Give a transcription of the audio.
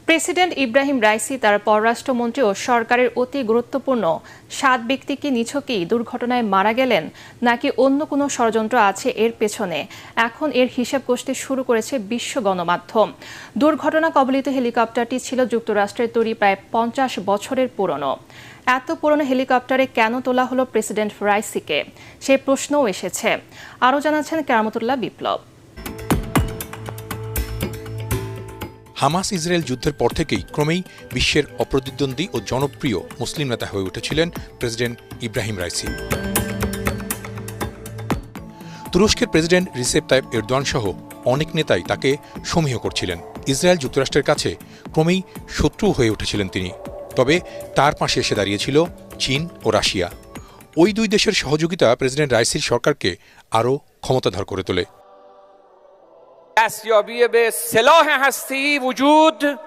President Ebrahim Raisi তার পররাষ্ট্রমন্ত্রী ও সরকারের অতি গুরুত্বপূর্ণ 7 ব্যক্তি কি নিছকই দুর্ঘটনায় মারা গেলেন নাকি অন্য কোনো ষড়যন্ত্র আছে এর পেছনে? এখন এর হিসাব কষতে শুরু করেছে বিশ্ব গণমাধ্যম। দুর্ঘটনা কবলিত হেলিকপ্টারটি ছিল যুক্তরাষ্ট্রের তৈরি প্রায় 50 বছরের পুরনো। এত পুরনো হেলিকপ্টারে কেন তোলা হলো প্রেসিডেন্ট রাইসিকে, সেই প্রশ্নও এসেছে। আরও জানাচ্ছেন কেরামতুল্লাহ বিপ্লব। হামাস ইসরায়েল যুদ্ধের পর থেকেই ক্রমেই বিশ্বের অপ্রতিদ্বন্দ্বী ও জনপ্রিয় মুসলিম নেতা হয়ে উঠেছিলেন প্রেসিডেন্ট ইব্রাহিম রাইসি। তুরস্কের প্রেসিডেন্ট রিসেপ তাইপ এরদোয়ান সহ অনেক নেতাই তাকে সমীহ করছিলেন। ইসরায়েল যুক্তরাষ্ট্রের কাছে ক্রমেই শত্রু হয়ে উঠেছিলেন তিনি। তবে তার পাশে এসে দাঁড়িয়েছিল চীন ও রাশিয়া। ওই দুই দেশের সহযোগিতা প্রেসিডেন্ট রাইসির সরকারকে আরও ক্ষমতাধর করে তোলে। دستیابی به سلاح هستی وجود